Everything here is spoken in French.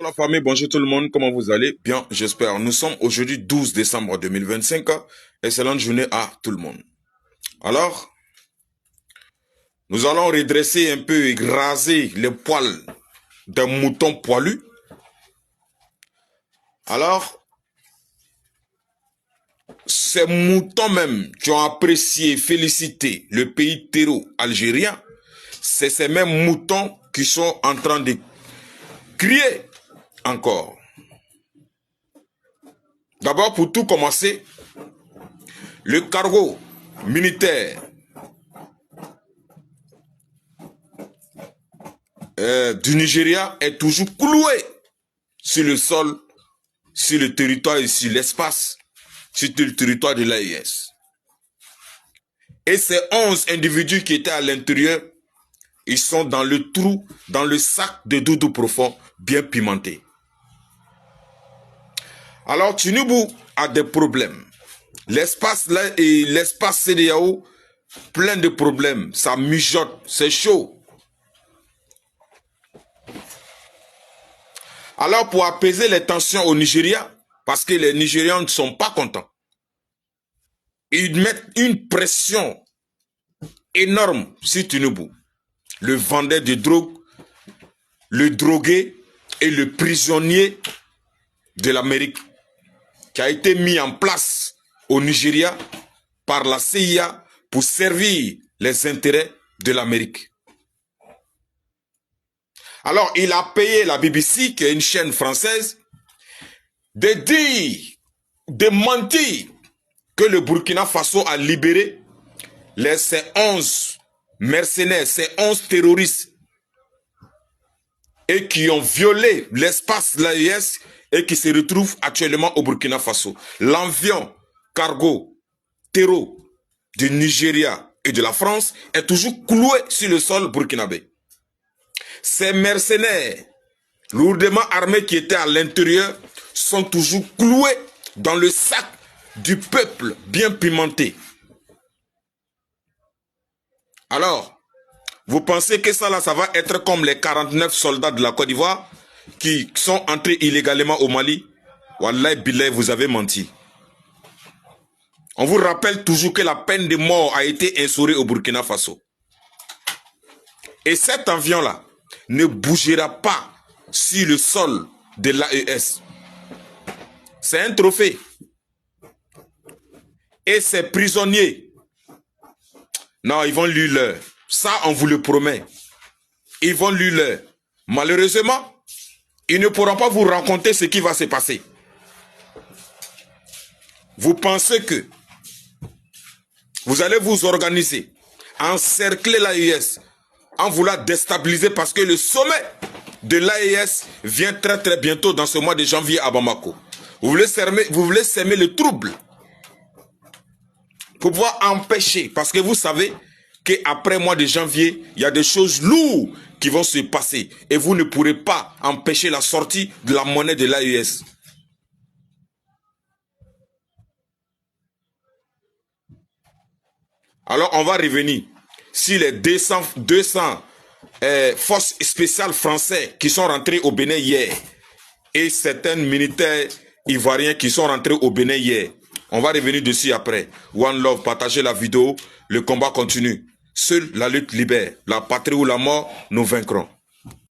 Bonjour la famille, bonjour tout le monde, comment vous allez? Bien, j'espère. Nous sommes aujourd'hui 12 décembre 2025. Excellente journée à tout le monde. Alors, nous allons redresser un peu et raser les poils d'un mouton poilu. Alors, ces moutons même qui ont apprécié et félicité le pays terreau algérien, c'est ces mêmes moutons qui sont en train de crier encore. D'abord, pour tout commencer, le cargo militaire du Nigeria est toujours cloué sur le sol, sur le territoire et sur l'espace, sur le territoire de l'AES. Et ces 11 individus qui étaient à l'intérieur, ils sont dans le trou, dans le sac de doudou profond, bien pimenté. Alors, Tinubu a des problèmes. L'espace là et l'espace CEDEAO, plein de problèmes. Ça mijote, c'est chaud. Alors, pour apaiser les tensions au Nigeria, parce que les Nigérians ne sont pas contents, ils mettent une pression énorme sur Tinubu. Le vendeur de drogue, le drogué et le prisonnier de l'Amérique, qui a été mis en place au Nigeria par la CIA pour servir les intérêts de l'Amérique. Alors, il a payé la BBC, qui est une chaîne française, de dire, de mentir que le Burkina Faso a libéré ces 11 mercenaires, ces 11 terroristes et qui ont violé l'espace de l'AES et qui se retrouvent actuellement au Burkina Faso. L'avion cargo terreau du Nigeria et de la France est toujours cloué sur le sol burkinabé. Ces mercenaires lourdement armés qui étaient à l'intérieur sont toujours cloués dans le sac du peuple bien pimenté. Alors, vous pensez que ça va être comme les 49 soldats de la Côte d'Ivoire qui sont entrés illégalement au Mali? Wallahi billah, vous avez menti. On vous rappelle toujours que la peine de mort a été instaurée au Burkina Faso. Et cet avion-là ne bougera pas sur le sol de l'AES. C'est un trophée. Et ces prisonniers, non, ils vont lui l'heure. Ça, on vous le promet. Ils vont lui l'heure. Malheureusement, ils ne pourront pas vous raconter ce qui va se passer. Vous pensez que vous allez vous organiser, encercler l'AES, en voulant déstabiliser parce que le sommet de l'AES vient très très bientôt dans ce mois de janvier à Bamako. Vous voulez semer le trouble pour pouvoir empêcher, parce que vous savez qu'après le mois de janvier, il y a des choses lourdes qui vont se passer et vous ne pourrez pas empêcher la sortie de la monnaie de l'AES. Alors on va revenir sur les 200 forces spéciales françaises qui sont rentrées au Bénin hier et certains militaires ivoiriens qui sont rentrés au Bénin hier. On va revenir dessus après. One love, partagez la vidéo, le combat continue. Seule la lutte libère. La patrie ou la mort, nous vaincrons.